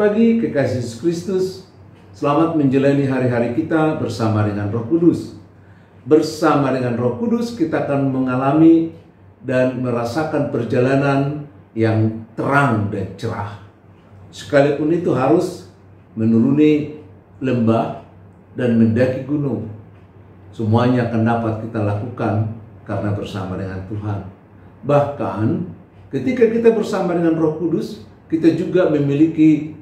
Selamat pagi kekasih Yesus Kristus. Selamat menjalani hari-hari kita bersama dengan Roh Kudus. Bersama dengan Roh Kudus kita akan mengalami dan merasakan perjalanan yang terang dan cerah. Sekalipun itu harus menuruni lembah dan mendaki gunung. Semuanya akan dapat kita lakukan karena bersama dengan Tuhan. Bahkan ketika kita bersama dengan Roh Kudus, kita juga memiliki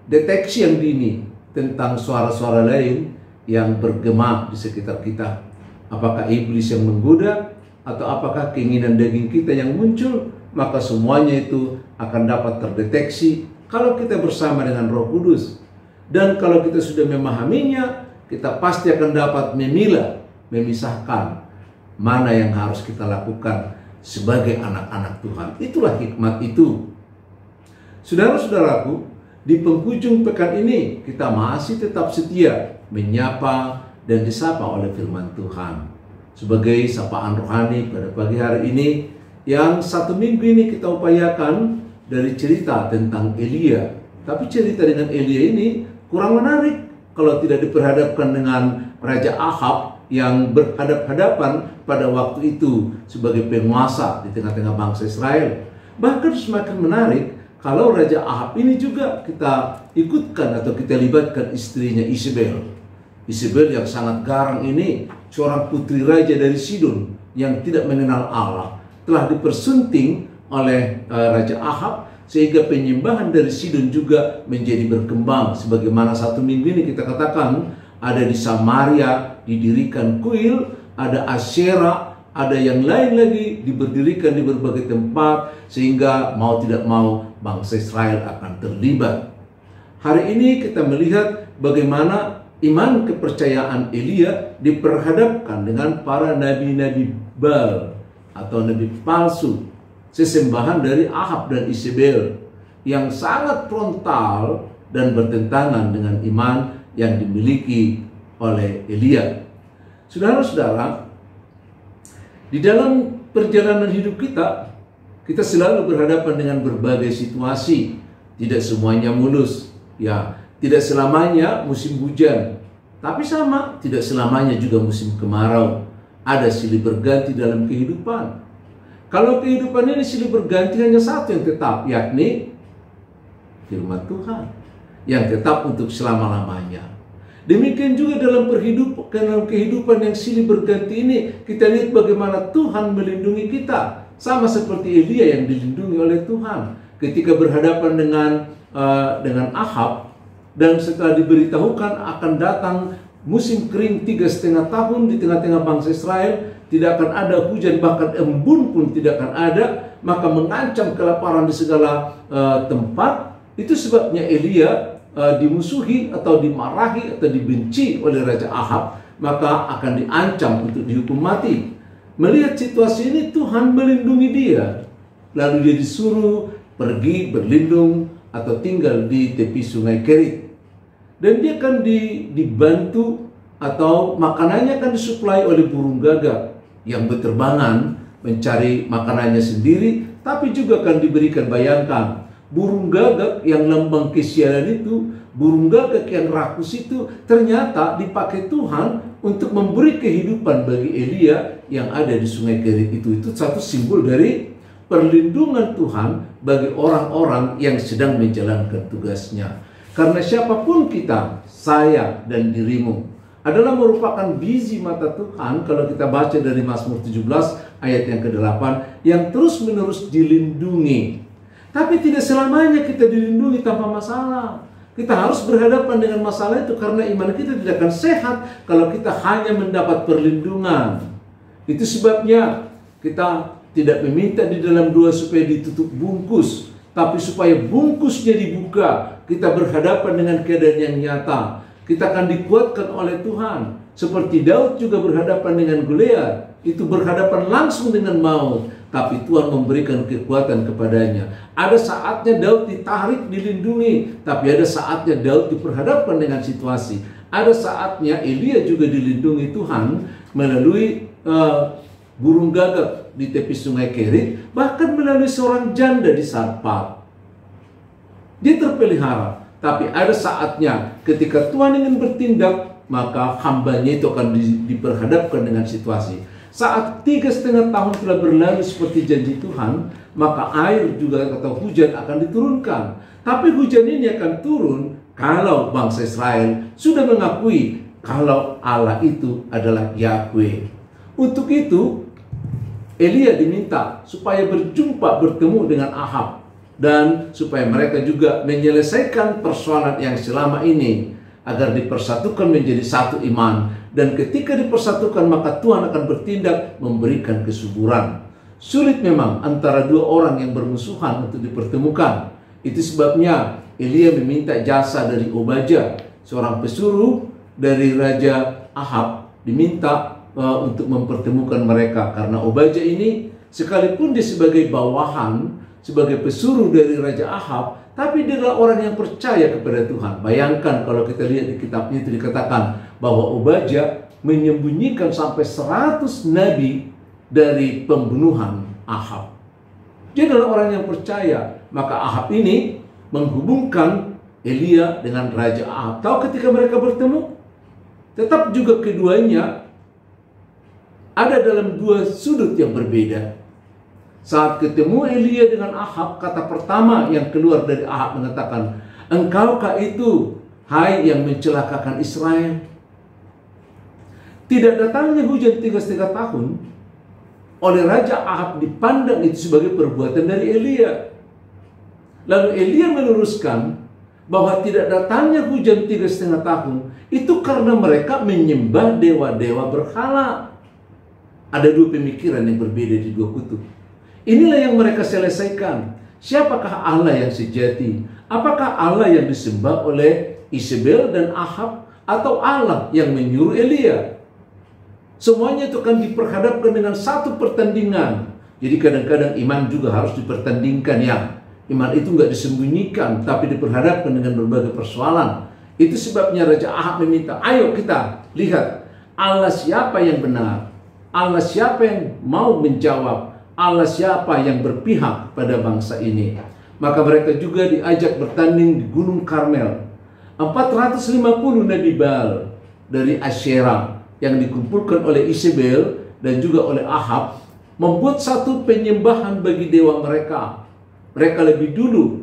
deteksi yang dini tentang suara-suara lain yang bergema di sekitar kita. Apakah iblis yang menggoda atau apakah keinginan daging kita yang muncul, maka semuanya itu akan dapat terdeteksi kalau kita bersama dengan Roh Kudus. Dan kalau kita sudah memahaminya, kita pasti akan dapat memilah, memisahkan mana yang harus kita lakukan sebagai anak-anak Tuhan. Itulah hikmat itu. Saudara-saudaraku, di penghujung pekan ini kita masih tetap setia menyapa dan disapa oleh firman Tuhan. Sebagai sapaan rohani pada pagi hari ini, yang satu minggu ini kita upayakan dari cerita tentang Elia. Tapi cerita dengan Elia ini kurang menarik kalau tidak diperhadapkan dengan Raja Ahab yang berhadap-hadapan pada waktu itu sebagai penguasa di tengah-tengah bangsa Israel. Bahkan semakin menarik kalau Raja Ahab ini juga kita ikutkan atau kita libatkan istrinya Isabel. Isabel yang sangat garang ini, seorang putri raja dari Sidon yang tidak mengenal Allah, telah dipersunting oleh Raja Ahab sehingga penyembahan dari Sidon juga menjadi berkembang. Sebagaimana satu minggu ini kita katakan, ada di Samaria didirikan kuil, ada Asyera, ada yang lain lagi diberdirikan di berbagai tempat, sehingga mau tidak mau bangsa Israel akan terlibat. Hari ini kita melihat bagaimana iman kepercayaan Elia diperhadapkan dengan para nabi-nabi Baal atau nabi palsu, sesembahan dari Ahab dan Isabel, yang sangat frontal dan bertentangan dengan iman yang dimiliki oleh Elia. Saudara-saudara, di dalam perjalanan hidup kita selalu berhadapan dengan berbagai situasi. Tidak semuanya mulus, ya. Tidak selamanya musim hujan, tapi sama, tidak selamanya juga musim kemarau. Ada silih berganti dalam kehidupan. Kalau kehidupan ini silih berganti, hanya satu yang tetap, yakni firman Tuhan, yang tetap untuk selama-lamanya. Demikian juga dalam kehidupan yang silih berganti ini, kita lihat bagaimana Tuhan melindungi kita. Sama seperti Elia yang dilindungi oleh Tuhan ketika berhadapan dengan Ahab, dan setelah diberitahukan akan datang musim kering 3,5 tahun di tengah-tengah bangsa Israel, tidak akan ada hujan, bahkan embun pun tidak akan ada, maka mengancam kelaparan di segala tempat. Itu sebabnya Elia dimusuhi atau dimarahi atau dibenci oleh Raja Ahab, maka akan diancam untuk dihukum mati. Melihat situasi ini, Tuhan melindungi dia. Lalu dia disuruh pergi berlindung atau tinggal di tepi sungai Kerit. Dan dia akan dibantu atau makanannya akan disuplai oleh burung gagak yang berterbangan mencari makanannya sendiri, tapi juga akan diberikan, bayangkan, burung gagak yang lambang kesialan itu, burung gagak yang rakus itu ternyata dipakai Tuhan untuk memberi kehidupan bagi Elia yang ada di sungai Kerit itu. Itu satu simbol dari perlindungan Tuhan bagi orang-orang yang sedang menjalankan tugasnya. Karena siapapun kita, saya dan dirimu, adalah merupakan biji mata Tuhan. Kalau kita baca dari Mazmur 17 ayat yang ke-8, yang terus-menerus dilindungi. Tapi tidak selamanya kita dilindungi tanpa masalah. Kita harus berhadapan dengan masalah itu, karena iman kita tidak akan sehat kalau kita hanya mendapat perlindungan. Itu sebabnya kita tidak meminta di dalam doa supaya ditutup bungkus, tapi supaya bungkusnya dibuka. Kita berhadapan dengan keadaan yang nyata. Kita akan dikuatkan oleh Tuhan. Seperti Daud juga berhadapan dengan Goliat. Itu berhadapan langsung dengan maut, tapi Tuhan memberikan kekuatan kepadanya. Ada saatnya Daud ditarik, dilindungi, tapi ada saatnya Daud diperhadapkan dengan situasi. Ada saatnya Elia juga dilindungi Tuhan melalui burung gagak di tepi sungai Kerit, bahkan melalui seorang janda di Sarpat. Dia terpelihara. Tapi ada saatnya ketika Tuhan ingin bertindak, maka hambanya itu akan diperhadapkan dengan situasi. Saat 3,5 tahun telah berlalu seperti janji Tuhan, maka air juga atau hujan akan diturunkan. Tapi hujan ini akan turun kalau bangsa Israel sudah mengakui kalau Allah itu adalah Yahweh. Untuk itu, Elia diminta supaya bertemu dengan Ahab, dan supaya mereka juga menyelesaikan persoalan yang selama ini, agar dipersatukan menjadi satu iman. Dan ketika dipersatukan, maka Tuhan akan bertindak memberikan kesuburan. Sulit memang antara dua orang yang bermusuhan untuk dipertemukan. Itu sebabnya Elia meminta jasa dari Obadya, seorang pesuruh dari Raja Ahab, diminta untuk mempertemukan mereka. Karena Obadya ini sekalipun dia sebagai bawahan, sebagai pesuruh dari Raja Ahab, tapi dia adalah orang yang percaya kepada Tuhan. Bayangkan kalau kita lihat di kitabnya itu dikatakan bahwa Obadya menyembunyikan sampai 100 nabi dari pembunuhan Ahab. Dia adalah orang yang percaya. Maka Ahab ini menghubungkan Elia dengan Raja Ahab. Tahu ketika mereka bertemu, tetap juga keduanya ada dalam dua sudut yang berbeda. Saat ketemu Elia dengan Ahab, kata pertama yang keluar dari Ahab mengatakan, "Engkaukah itu, hai yang mencelakakan Israel?" Tidak datangnya hujan 3,5 tahun oleh Raja Ahab dipandang itu sebagai perbuatan dari Elia. Lalu Elia meluruskan bahwa tidak datangnya hujan 3,5 tahun itu karena mereka menyembah dewa-dewa berhala. Ada dua pemikiran yang berbeda di dua kutub. Inilah yang mereka selesaikan. Siapakah Allah yang sejati? Apakah Allah yang disembah oleh Isabel dan Ahab, atau Allah yang menyuruh Elia? Semuanya itu akan diperhadapkan dengan satu pertandingan. Jadi kadang-kadang iman juga harus dipertandingkan ya. Iman itu nggak disembunyikan, tapi diperhadapkan dengan berbagai persoalan. Itu sebabnya Raja Ahab meminta, ayo kita lihat Allah siapa yang benar, Allah siapa yang mau menjawab, Allah siapa yang berpihak pada bangsa ini. Maka mereka juga diajak bertanding di Gunung Karmel. 450 nabi Baal dari Asyera yang dikumpulkan oleh Isabel dan juga oleh Ahab membuat satu penyembahan bagi dewa mereka. Mereka lebih dulu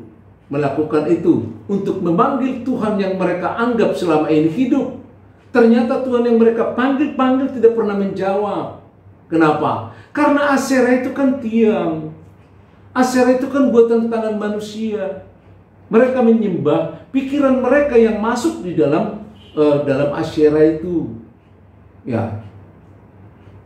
melakukan itu untuk memanggil Tuhan yang mereka anggap selama ini hidup. Ternyata Tuhan yang mereka panggil tidak pernah menjawab. Kenapa? Karena Asyera itu kan tiang. Asyera itu kan buatan tangan manusia. Mereka menyembah pikiran mereka yang masuk di dalam Asyera itu. Ya.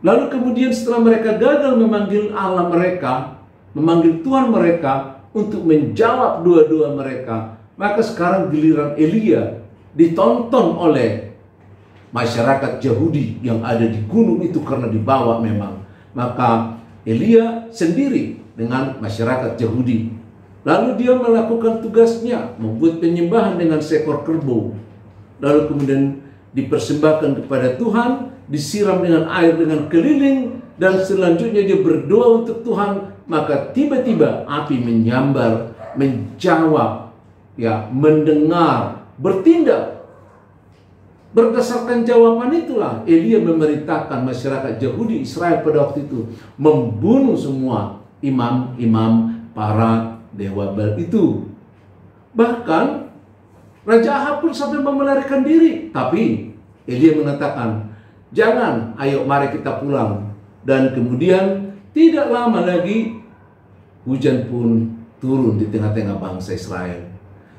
Lalu kemudian setelah mereka gagal memanggil Allah mereka, memanggil Tuhan mereka untuk menjawab doa-doa mereka, maka sekarang giliran Elia ditonton oleh masyarakat Yahudi yang ada di gunung itu karena dibawa memang. Maka Elia sendiri dengan masyarakat Yahudi. Lalu dia melakukan tugasnya, membuat penyembahan dengan seekor kerbau. Lalu kemudian dipersembahkan kepada Tuhan, disiram dengan air dengan keliling, dan selanjutnya dia berdoa untuk Tuhan. Maka tiba-tiba api menyambar, menjawab, ya, mendengar, bertindak. Berdasarkan jawaban itulah Elia memerintahkan masyarakat Yahudi Israel pada waktu itu membunuh semua imam-imam para dewa Baal itu. Bahkan Raja Ahab pun sampai melarikan diri. Tapi Elia mengatakan, jangan, ayo mari kita pulang. Dan kemudian tidak lama lagi hujan pun turun di tengah-tengah bangsa Israel.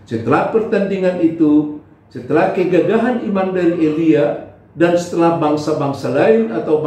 Setelah pertandingan itu, setelah kegagahan iman dari Elia, dan setelah bangsa-bangsa lain atau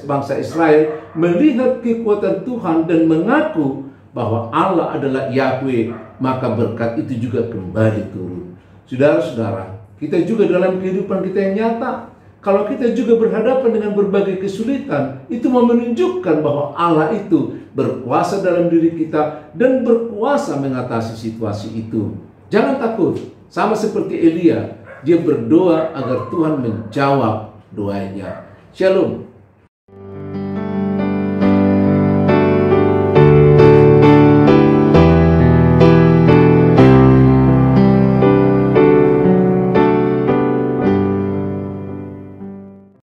bangsa Israel melihat kekuatan Tuhan dan mengaku bahwa Allah adalah Yahweh, maka berkat itu juga kembali turun. Saudara-saudara, kita juga dalam kehidupan kita yang nyata, kalau kita juga berhadapan dengan berbagai kesulitan, itu mau menunjukkan bahwa Allah itu berkuasa dalam diri kita dan berkuasa mengatasi situasi itu. Jangan takut, sama seperti Elia, dia berdoa agar Tuhan menjawab doanya. Shalom.